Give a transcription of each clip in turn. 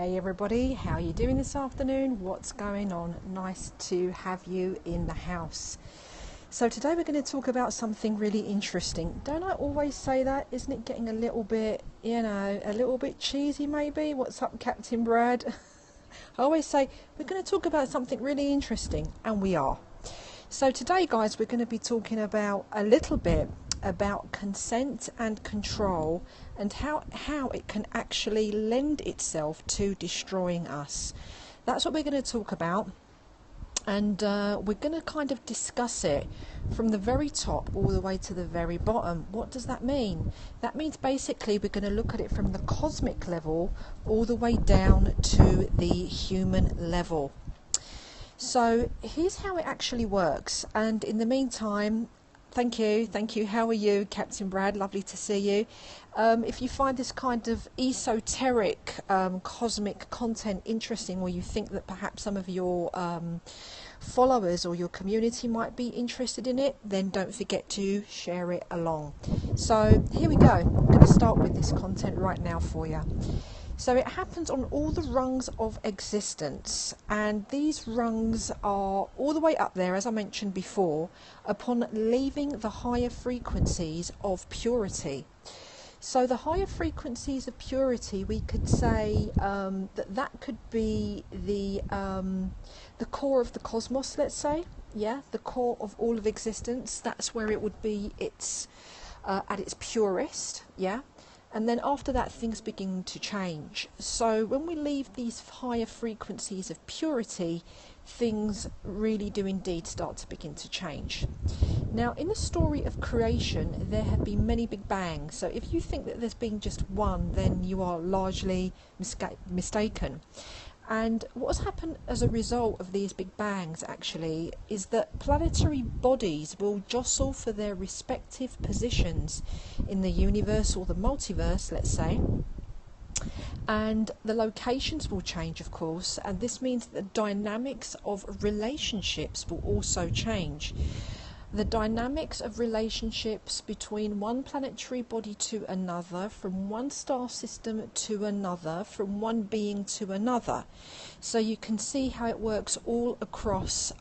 Hey everybody, how are you doing this afternoon? What's going on? Nice to have you in the house. So today we're going to talk about something really interesting. Don't I always say that? Isn't it getting a little bit, a little bit cheesy maybe? What's up, Captain Brad? I always say we're going to talk about something really interesting, and we are. So today, guys, we're going to be talking about a little bit about consent and control and how it can actually lend itself to destroying us. That's what we're going to talk about, and we're going to kind of discuss it from the very top all the way to the very bottom. What does that mean? That means basically we're going to look at it from the cosmic level all the way down to the human level. So here's how it actually works, and in the meantime, thank you. How are you, Captain Brad? Lovely to see you. If you find this kind of esoteric cosmic content interesting, or you think that perhaps some of your followers or your community might be interested in it, then don't forget to share it along. So here we go. I'm going to start with this content right now for you. So it happens on all the rungs of existence, and these rungs are all the way up there, as I mentioned before, upon leaving the higher frequencies of purity. So the higher frequencies of purity, we could say that could be the core of the cosmos, let's say, the core of all of existence. That's where it would be at its purest, And then after that, things begin to change. So when we leave these higher frequencies of purity, things really do indeed start to begin to change. Now, in the story of creation, there have been many big bangs. So if you think that there's been just one, then you are largely mistaken. And what's happened as a result of these big bangs actually is that planetary bodies will jostle for their respective positions in the universe or the multiverse, let's say. And the locations will change, of course, and this means that the dynamics of relationships will also change. The dynamics of relationships between one planetary body to another, from one star system to another, from one being to another. So you can see how it works all across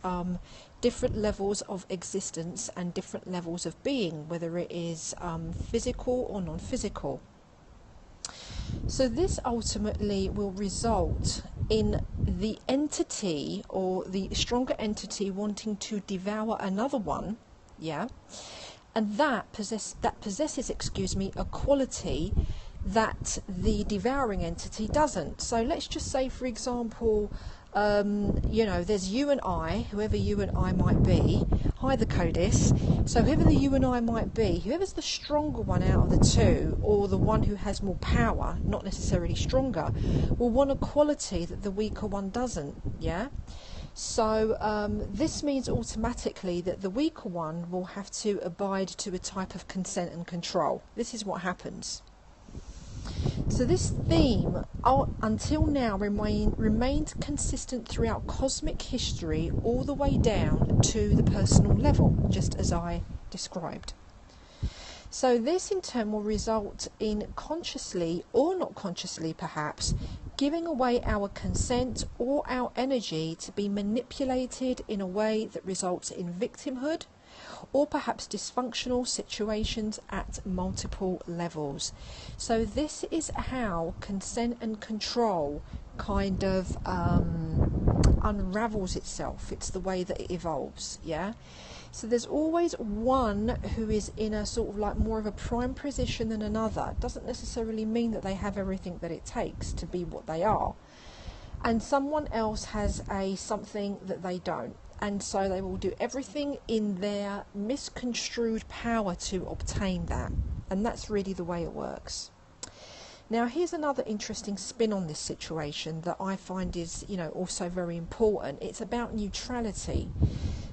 different levels of existence and different levels of being, whether it is physical or non-physical. So this ultimately will result in the entity or the stronger entity wanting to devour another one, and that possesses a quality that the devouring entity doesn't. So let's just say, for example, there's you and I, whoever you and I might be. Hi, the Codis. So whoever the you and I might be, whoever's the stronger one out of the two, or the one who has more power, not necessarily stronger, will want a quality that the weaker one doesn't, So this means automatically that the weaker one will have to abide to a type of consent and control. This is what happens. So this theme, until now, remained consistent throughout cosmic history, all the way down to the personal level, just as I described. So this in turn will result in consciously, or not consciously perhaps, giving away our consent or our energy to be manipulated in a way that results in victimhood, or perhaps dysfunctional situations at multiple levels. So this is how consent and control kind of unravels itself. It's the way that it evolves, So there's always one who is in a sort of like more of a prime position than another. It doesn't necessarily mean that they have everything that it takes to be what they are. And someone else has something that they don't. And so they will do everything in their misconstrued power to obtain that. And that's really the way it works. Now, here's another interesting spin on this situation that I find is, also very important. It's about neutrality.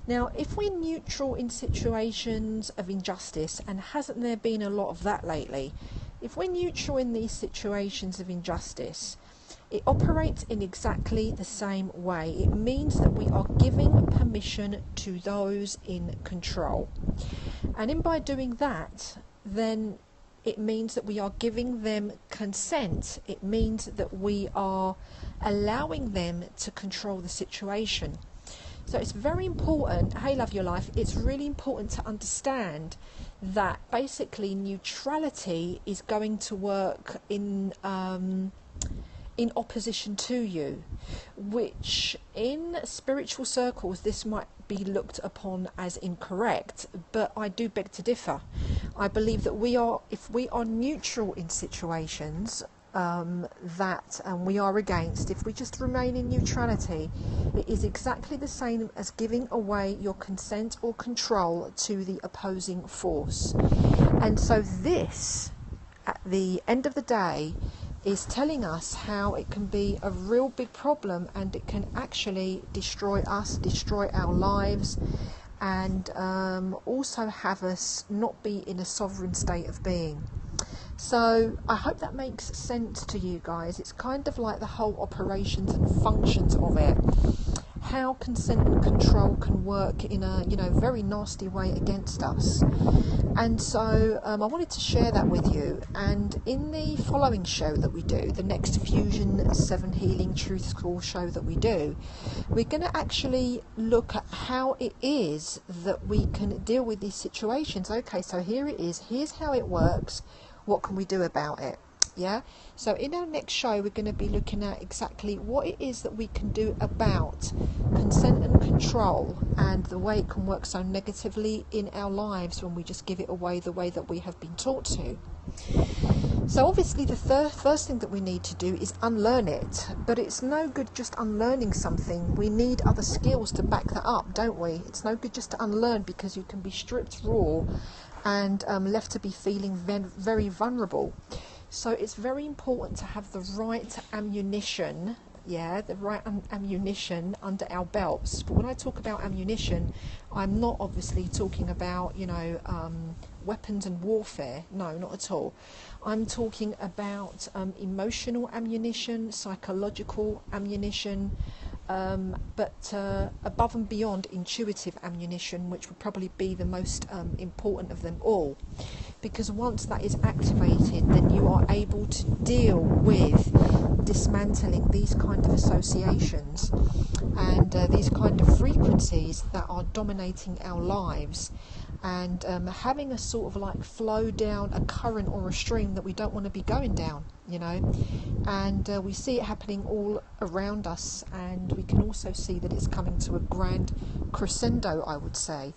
Now, if we're neutral in situations of injustice, and hasn't there been a lot of that lately? If we're neutral in these situations of injustice, it operates in exactly the same way. It means that we are giving permission to those in control. And by doing that, then It means that we are giving them consent. It means that we are allowing them to control the situation. So it's very important, hey Love Your Life, it's really important to understand that basically neutrality is going to work in opposition to you, which in spiritual circles this might be looked upon as incorrect, but I do beg to differ. I believe that if we are neutral in situations we are against, if we just remain in neutrality, it is exactly the same as giving away your consent or control to the opposing force. And so this, at the end of the day, is telling us how it can be a real big problem, and it can actually destroy us, destroy our lives, and also have us not be in a sovereign state of being. So I hope that makes sense to you guys. It's kind of like the whole operations and functions of it. How consent and control can work in a very nasty way against us. And so I wanted to share that with you. And in the following show that we do, the next Fusion 7 Healing Truth School show that we do, we're going to actually look at how it is that we can deal with these situations. Okay, so here it is. Here's how it works. What can we do about it? Yeah, so in our next show we're going to be looking at exactly what it is that we can do about consent and control, and the way it can work so negatively in our lives when we just give it away the way that we have been taught to. So obviously the first thing that we need to do is unlearn it, but it's no good just unlearning something. We need other skills to back that up, don't we? It's no good just to unlearn, because you can be stripped raw and left to be feeling very vulnerable. So it's very important to have the right ammunition, ammunition under our belts. But when I talk about ammunition, I'm not obviously talking about, weapons and warfare. No, not at all. I'm talking about emotional ammunition, psychological ammunition, but above and beyond intuitive ammunition, which would probably be the most important of them all. Because once that is activated, then you are able to deal with dismantling these kind of associations and these kind of frequencies that are dominating our lives, and having a sort of like flow down a current or a stream that we don't want to be going down, and we see it happening all around us, and we can also see that it's coming to a grand crescendo, I would say,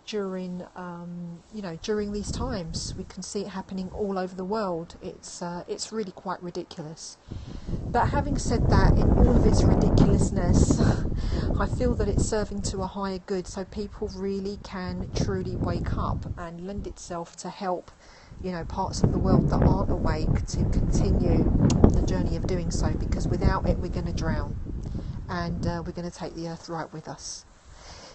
during during these times. We can see it happening all over the world. It's really quite ridiculous. But having said that, in all of its ridiculousness, I feel that it's serving to a higher good, so people really can truly wake up and lend itself to help parts of the world that aren't awake to continue the journey of doing so, because without it we're going to drown, and we're going to take the earth right with us.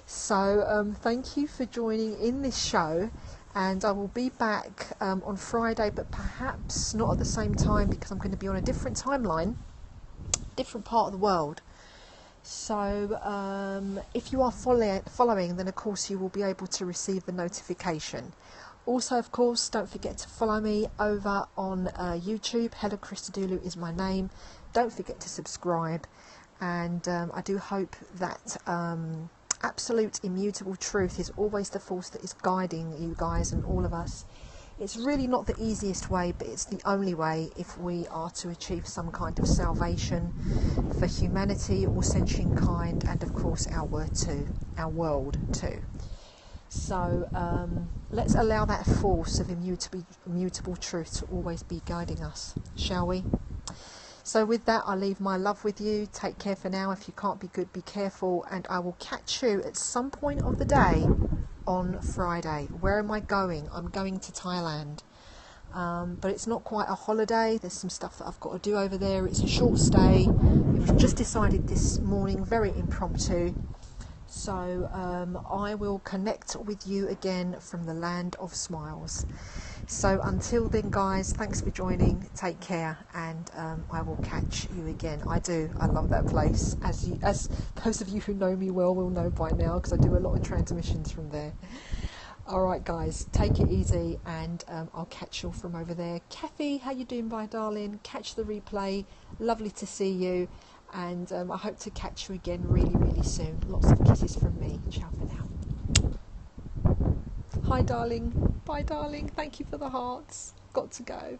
So thank you for joining in this show, and I will be back on Friday, but perhaps not at the same time, because I'm going to be on a different timeline, different part of the world. So if you are following, then of course you will be able to receive the notification. Also, of course, don't forget to follow me over on YouTube. Hella Christodoulou is my name. Don't forget to subscribe, and I do hope that absolute immutable truth is always the force that is guiding you guys and all of us. It's really not the easiest way, but it's the only way if we are to achieve some kind of salvation for humanity, all sentient kind, and of course our world too. So let's allow that force of immutable truth to always be guiding us, shall we? So with that, I leave my love with you. Take care for now. If you can't be good, be careful, and I will catch you at some point of the day on Friday. Where am I going? I'm going to Thailand, but it's not quite a holiday. There's some stuff that I've got to do over there. It's a short stay. It was just decided this morning, very impromptu. So I will connect with you again from the land of smiles. So until then, guys, thanks for joining. Take care, and I will catch you again. I love that place, as those of you who know me well will know by now, because I do a lot of transmissions from there. All right, guys, take it easy, and I'll catch you all from over there. Kathy, how you doing, my darling? Catch the replay. Lovely to see you, and I hope to catch you again really, really soon. Lots of kisses from me. Ciao for now. Hi, darling. Bye, darling. Thank you for the hearts. Got to go.